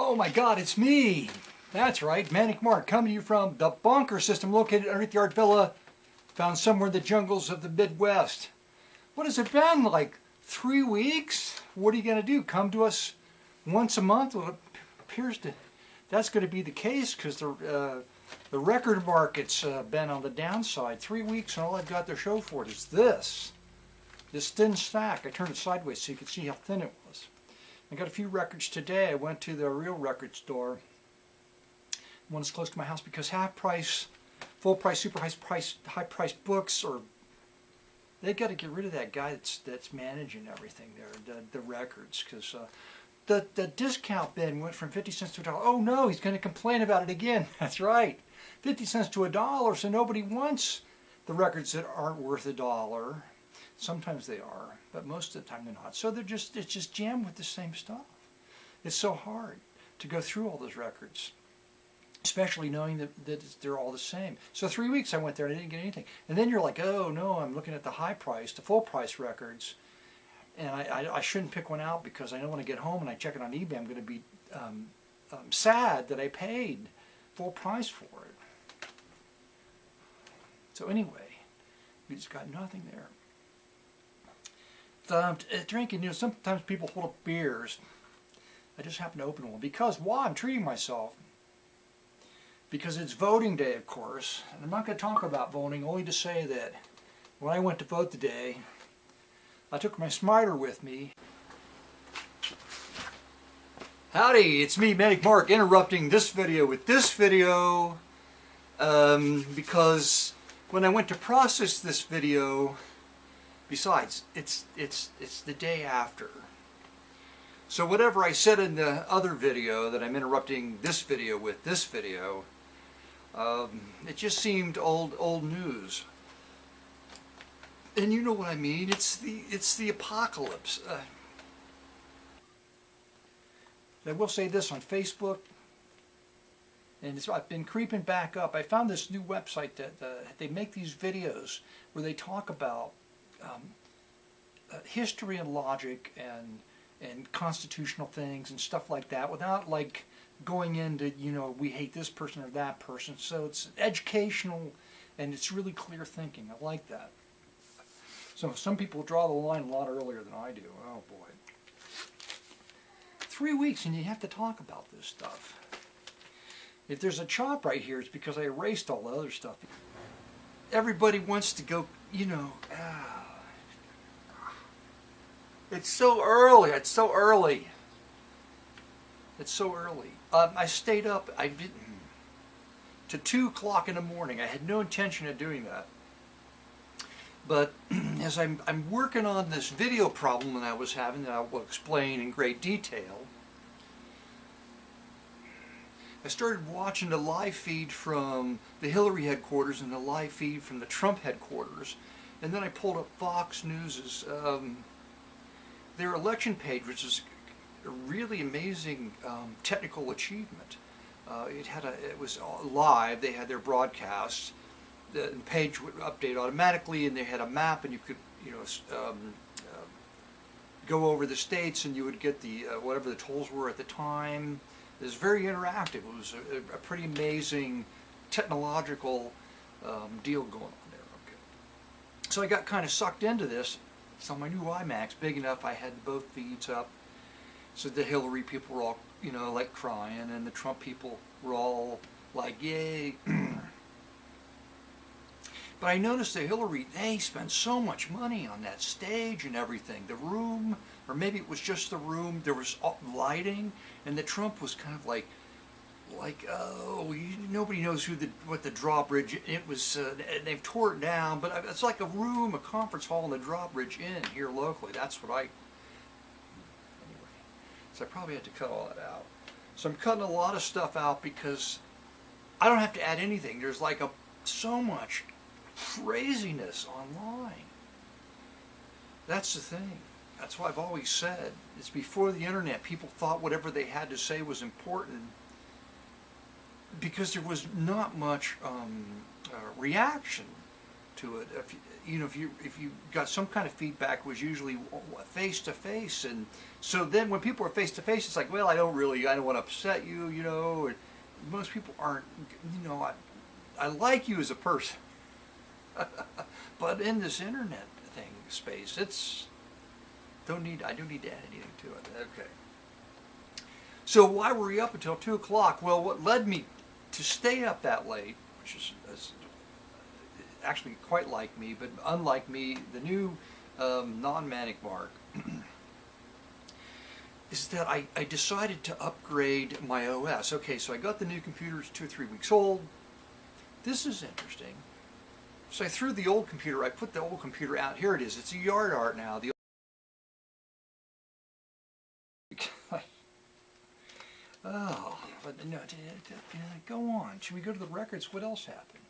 Oh my God, it's me! That's right, Manic Mark, coming to you from the bunker system located underneath the Art Villa, found somewhere in the jungles of the Midwest. What has it been, like 3 weeks? What are you going to do, come to us once a month? Well, it appears that's going to be the case because the record market's been on the downside. 3 weeks and all I've got to show for it is this thin stack. I turned it sideways so you could see how thin it was. I got a few records today. I went to the real record store, one that's close to my house, because half price, full price, super high price books, or they got to get rid of that guy that's managing everything there, the records, because the discount bin went from 50 cents to $1. Oh no, he's going to complain about it again. That's right, 50 cents to $1. So nobody wants the records that aren't worth $1. Sometimes they are, but most of the time they're not. So it's just jammed with the same stuff. It's so hard to go through all those records, especially knowing that they're all the same. So 3 weeks I went there and I didn't get anything. And then you're like, oh no, I'm looking at the high price, the full price records, and I shouldn't pick one out because I know when I get home and I check it on eBay, I'm going to be sad that I paid full price for it. So anyway, we just got nothing there. Drinking, you know, sometimes people hold up beers. I just happened to open one because, why? I'm treating myself. Because it's voting day, of course. And I'm not going to talk about voting, only to say that when I went to vote today, I took my Smiter with me. Howdy, it's me, Manic Mark, interrupting this video with this video because when I went to process this video, besides, it's the day after. So whatever I said in the other video that I'm interrupting this video with this video, it just seemed old news. And you know what I mean? It's the apocalypse. I will say this on Facebook, and I've been creeping back up. I found this new website that they make these videos where they talk about history and logic and constitutional things and stuff like that, without like going into, you know, we hate this person or that person. So it's educational and it's really clear thinking. I like that. So some people draw the line a lot earlier than I do. Oh boy. 3 weeks and you have to talk about this stuff. If there's a chop right here, it's because I erased all the other stuff. Everybody wants to go, you know, it's so early. It's so early. It's so early. I stayed up. I didn't to 2 o'clock in the morning. I had no intention of doing that. But as I'm working on this video problem that I was having, that I will explain in great detail, I started watching the live feed from the Hillary headquarters and the live feed from the Trump headquarters, and then I pulled up Fox News's their election page, which is a really amazing technical achievement. It was live. They had their broadcasts. The page would update automatically, and they had a map, and you could, you know, go over the states, and you would get the whatever the tolls were at the time. It was very interactive. It was a pretty amazing technological deal going on there. Okay. So I got kind of sucked into this. So my new iMac, big enough, I had both feeds up. So the Hillary people were all, you know, like crying, and the Trump people were all like, yay. But I noticed that Hillary, they spent so much money on that stage and everything. The room, or maybe it was just the room, there was lighting, and the Trump was kind of like oh, nobody knows what the drawbridge. It was they've tore it down, but it's like a room, a conference hall in the drawbridge inn here locally. That's what anyway. So I probably had to cut all that out. So I'm cutting a lot of stuff out because I don't have to add anything. There's like so much craziness online. That's the thing. That's why I've always said, it's before the internet, people thought whatever they had to say was important because there was not much reaction to it. If you got some kind of feedback, it was usually face to face, and so then when people are face to face, it's like, well, I don't want to upset you, and most people aren't, I like you as a person, but in this internet thing space, I don't need to add anything to it. Okay. So why were we up until 2 o'clock? Well, what led me to stay up that late, which is actually quite like me, but unlike me, the new non-Manic Mark, is that I decided to upgrade my OS. Okay, so I got the new computer, it's 2 or 3 weeks old. This is interesting. So I threw the old computer, I put the old computer out. Here it is, it's a yard art now. Oh, but no, go on. Should we go to the records? What else happened?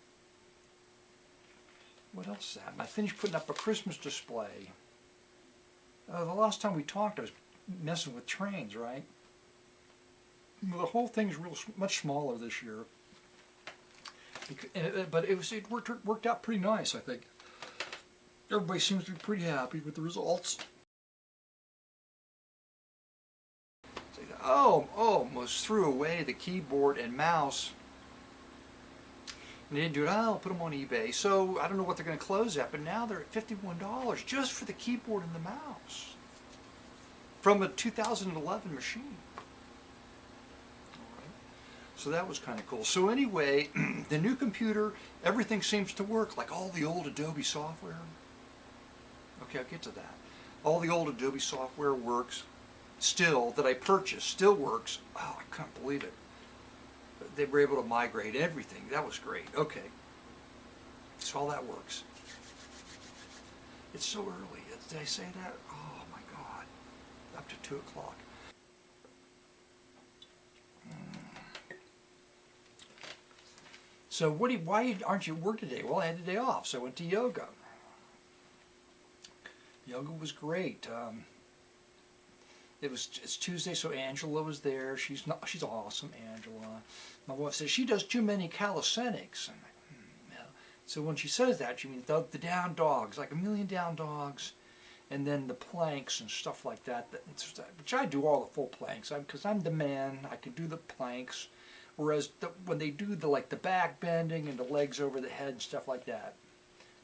What else happened? I finished putting up a Christmas display. The last time we talked, I was messing with trains, right? Well, the whole thing's much smaller this year, but it worked out pretty nice. I think everybody seems to be pretty happy with the results. Oh, almost threw away the keyboard and mouse. And they didn't do it. I'll put them on eBay. So I don't know what they're going to close at, but now they're at $51 just for the keyboard and the mouse from a 2011 machine. All right. So that was kind of cool. So anyway, the new computer, everything seems to work, like all the old Adobe software. Okay, I'll get to that. All the old Adobe software works. Still, that I purchased, still works. Oh, I couldn't believe it. They were able to migrate everything. That was great. Okay. So all that works. It's so early. Did I say that? Oh my God. Up to 2 o'clock. So why aren't you at work today? Well, I had the day off, so I went to yoga. Yoga was great. It's Tuesday, so Angela was there. She's awesome, Angela. My wife says she does too many calisthenics. Yeah. So when she says that, she means the down dogs, like 1,000,000 down dogs, and then the planks and stuff like that. Which I do all the full planks because I'm the man. I can do the planks. Whereas when they do the back bending and the legs over the head and stuff like that,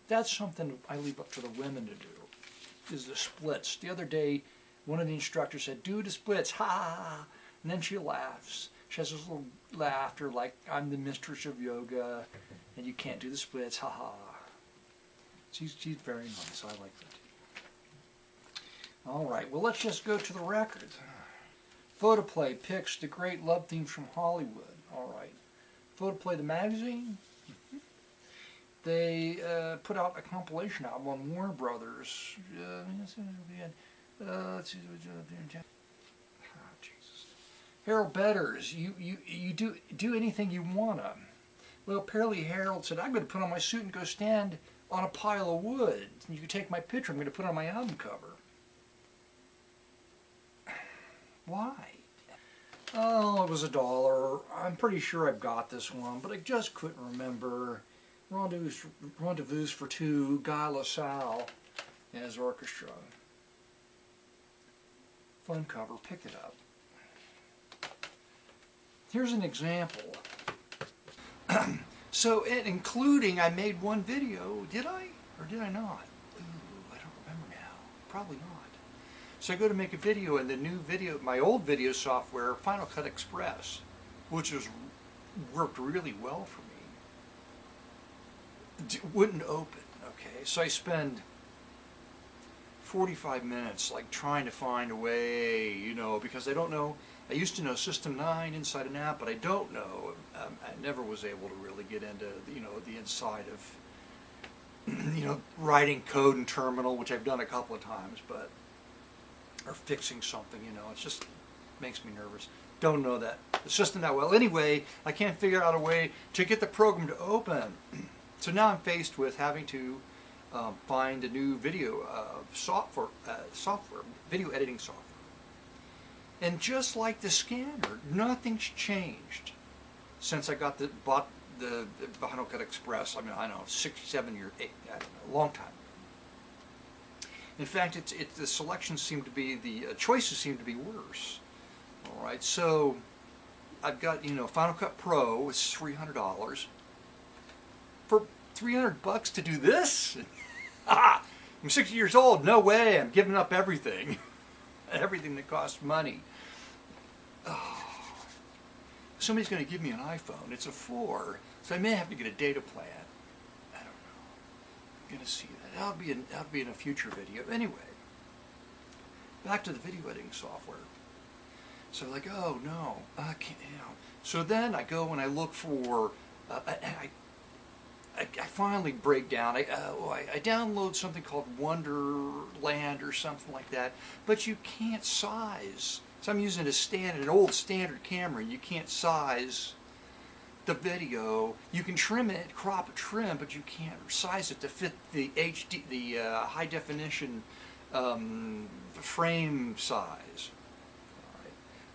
that's something I leave up to the women to do. Is the splits. The other day, one of the instructors said, do the splits, ha, ha, ha. And then she laughs. She has this little laughter like, I'm the mistress of yoga, and you can't do the splits, ha, ha. She's very nice. I like that. All right, well, let's just go to the records. Photoplay picks the great love themes from Hollywood. All right. Photoplay, the magazine. They put out a compilation album on Warner Brothers. Oh, Jesus. Harold Betters, you do anything you wanna. Well, apparently Harold said, I'm going to put on my suit and go stand on a pile of wood. You can take my picture. I'm going to put it on my album cover. Why? Oh, it was $1. I'm pretty sure I've got this one, but I just couldn't remember. Rendezvous for Two, Guy LaSalle and his orchestra. Fun cover, pick it up. Here's an example. So, including, I made one video, did I? Or did I not? Ooh, I don't remember now. Probably not. So I go to make a video, and the new video, my old video software, Final Cut Express, which has worked really well for me, wouldn't open. Okay, so I spend 45 minutes trying to find a way, because I don't know. I used to know System 9 inside and out, but I don't know. I never was able to really get into the inside of writing code in Terminal, which I've done a couple of times, but or fixing something, it just makes me nervous. Don't know the system that well. Anyway, I can't figure out a way to get the program to open. So now I'm faced with having to find a new video software, video editing software. And just like the scanner, nothing's changed since I bought the Final Cut Express. I mean, I don't know, 6, 7 years, 8, I don't know, a long time. In fact, the selections seem to be, the choices seem to be worse. All right, so I've got, you know, Final Cut Pro is $300. For $300 to do this? Ah, I'm 60 years old. No way. I'm giving up everything. Everything that costs money. Oh. Somebody's going to give me an iPhone. It's a 4, so I may have to get a data plan. I don't know. I'm going to see that. That'll be in a future video. Anyway, back to the video editing software. So like, oh no, I can't. You know. So then I go and I look for, I finally break down. I download something called Wonderland or something like that, but you can't size. So I'm using an old standard camera. You can't size the video. You can trim it, crop it, trim, but you can't size it to fit the HD, the high definition frame size,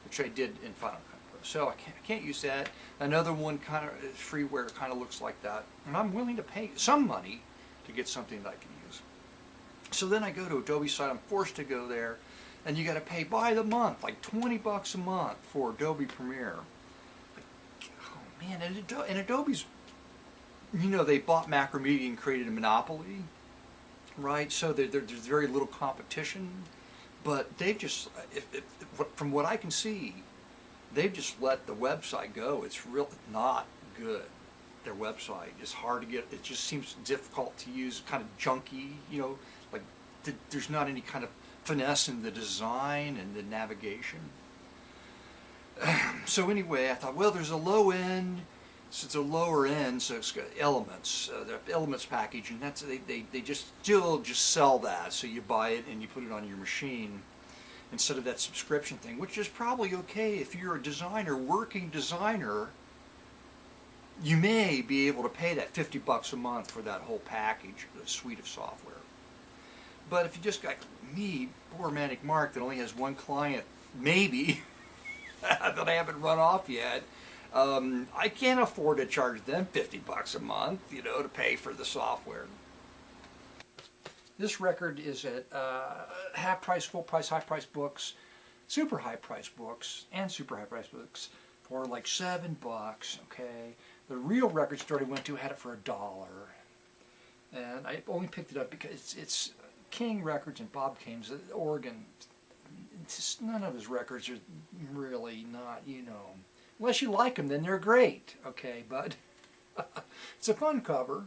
which I did in Final Cut Pro. So I can't use that. Another one kind of freeware kind of looks like that, and I'm willing to pay some money to get something that I can use. So then I go to Adobe's site. I'm forced to go there. And you got to pay by the month, like $20 a month for Adobe Premiere. Oh man, and Adobe's, you know, they bought Macromedia and created a monopoly, right? So there's very little competition, but they've just, from what I can see, they've just let the website go. It's really not good. Their website is hard to get. It just seems difficult to use, kind of junky, you know, like there's not any kind of finesse in the design and the navigation. So anyway, I thought, well, there's a low end, so it's a lower end, so it's got Elements, the Elements package, and that's they just still sell that. So you buy it and you put it on your machine instead of that subscription thing, which is probably okay if you're a designer, working designer. You may be able to pay that $50 a month for that whole package, the suite of software. But if you just got me, poor Manic Mark, that only has one client, maybe, that I haven't run off yet, I can't afford to charge them $50 a month, you know, to pay for the software. This record is at half price, full price, high price books, super high price books, and super high price books for like $7, okay? The real record store I went to had it for $1. And I only picked it up because it's King Records and Bob King's Oregon. Just none of his records are really not, you know, unless you like them, then they're great, okay? But it's a fun cover.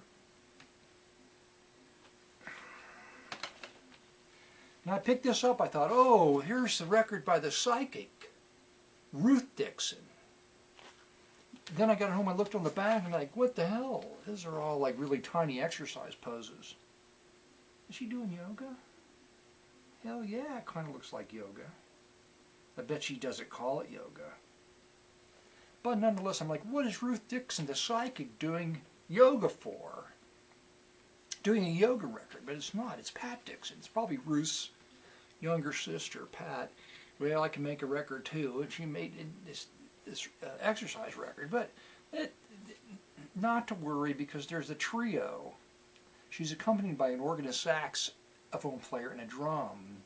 And I picked this up. I thought, oh, here's the record by the psychic, Ruth Dixon. Then I got home, I looked on the back, and like, what the hell? These are all like really tiny exercise poses. Is she doing yoga? Hell yeah, it kind of looks like yoga. I bet she doesn't call it yoga. But nonetheless, I'm like, what is Ruth Dixon, the psychic, doing yoga for? Doing a yoga record, but it's not. It's Pat Dixon. It's probably Ruth's younger sister, Pat. Well, I can make a record too, and she made this exercise record. But not to worry, because there's a trio. She's accompanied by an organist, saxophone player, and a drum.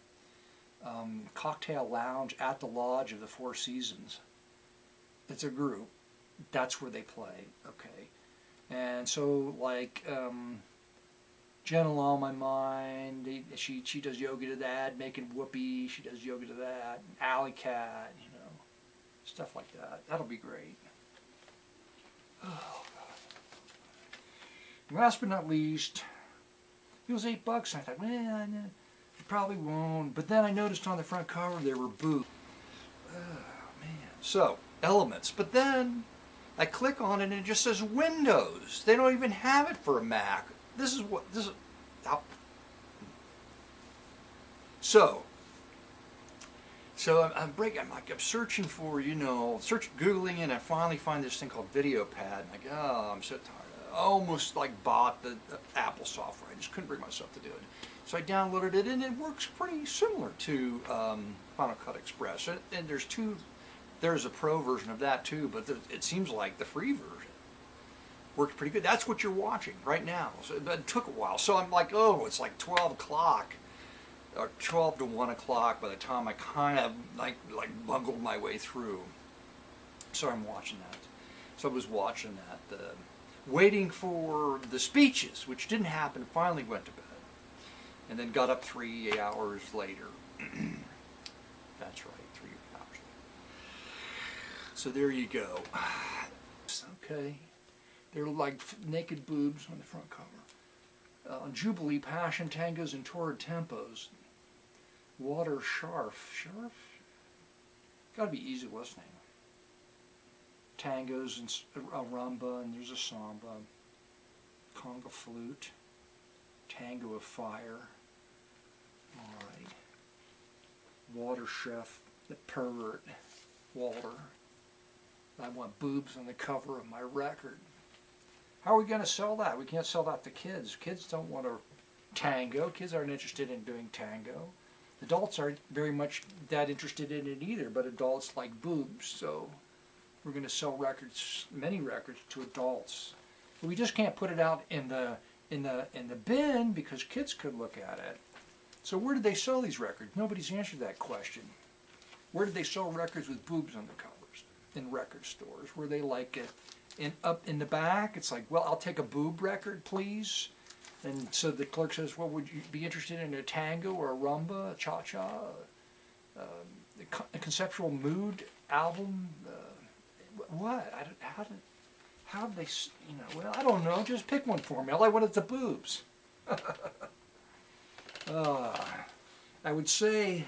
Cocktail Lounge at the Lodge of the Four Seasons. It's a group. That's where they play. Okay. And so, like, Gentle on My Mind, she does yoga to that. Making Whoopee, she does yoga to that. Alley Cat, you know, stuff like that. That'll be great. Oh, God. Last but not least, it was $8. I thought, well, you probably won't. But then I noticed on the front cover there were boots. Oh, man. So, Elements. But then I click on it and it just says Windows. They don't even have it for a Mac. This is how. So I'm searching for, you know, Googling, and I finally find this thing called VideoPad. And like, oh, I'm so tired. I almost like bought the Apple software. I just couldn't bring myself to do it. So I downloaded it, and it works pretty similar to Final Cut Express. And there's a pro version of that too, but it seems like the free version. Worked pretty good. That's what you're watching right now. So it took a while. So I'm like, oh, it's like 12 o'clock or 12 to 1 o'clock by the time I kind of like bungled my way through. So I'm watching that. So I was watching that, waiting for the speeches, which didn't happen, finally went to bed. And then got up 3 hours later. That's right, 3 hours later. So there you go. Okay. They're like naked boobs on the front cover. Jubilee, Passion, Tangos, and Torrid Tempos. Water Sharf. Sharf? Gotta be easy listening. Tangos and a rumba, and there's a samba. Conga flute. Tango of Fire. Alright. Water Chef, the pervert, Walter. I want boobs on the cover of my record. How are we going to sell that? We can't sell that to kids. Kids don't want to tango. Kids aren't interested in doing tango. Adults aren't very much that interested in it either, but adults like boobs, so we're going to sell records, many records, to adults. But we just can't put it out in the bin because kids could look at it. So where did they sell these records? Nobody's answered that question. Where did they sell records with boobs on the covers? In record stores. Where they like it up in the back? It's like, well, I'll take a boob record, please. And so the clerk says, well, would you be interested in a tango or a rumba, a cha-cha, a conceptual mood album? What? How did they, well, I don't know. Just pick one for me. All I want is the boobs. I would say,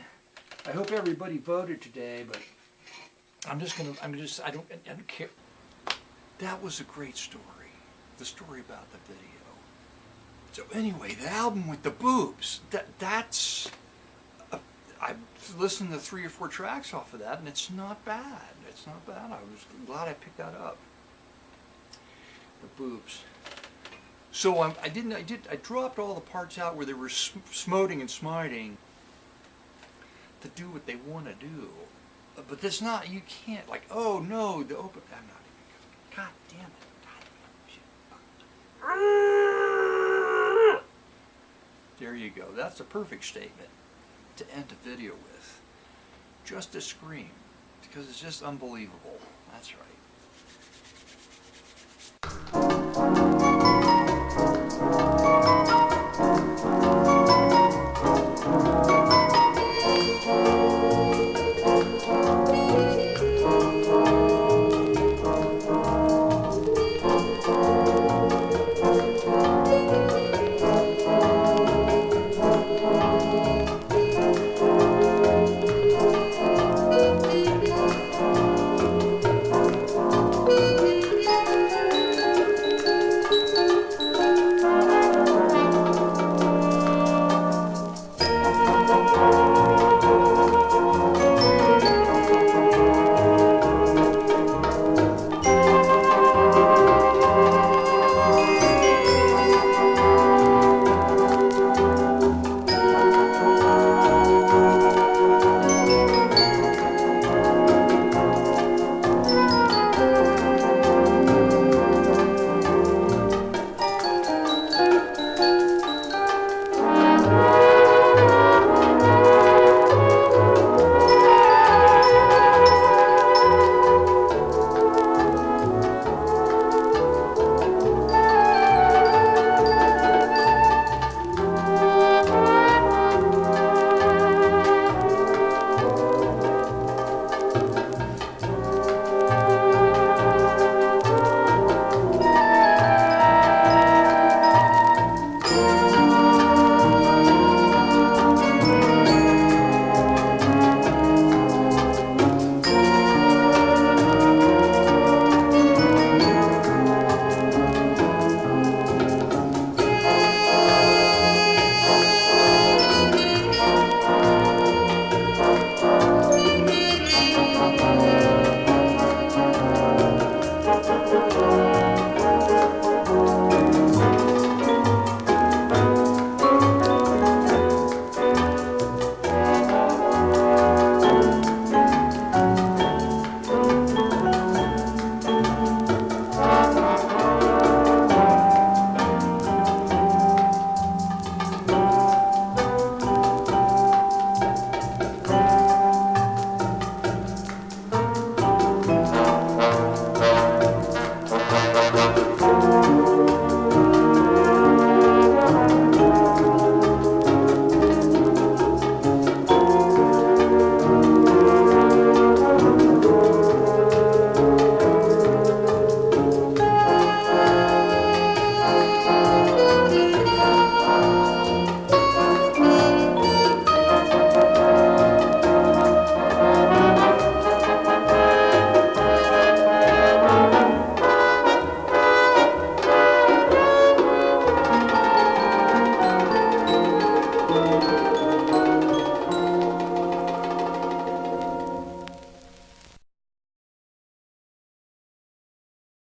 I hope everybody voted today, but I don't care. That was a great story. The story about the video. So anyway, the album with the boobs, that's, I listened to 3 or 4 tracks off of that, and it's not bad. It's not bad. I was glad I picked that up. The boobs. So I dropped all the parts out where they were smoting and smiting to do what they want to do. But that's not, you can't, like, oh no, the open, I'm not even, God damn it. There you go. That's a perfect statement to end a video with. Just a scream, because it's just unbelievable. That's right.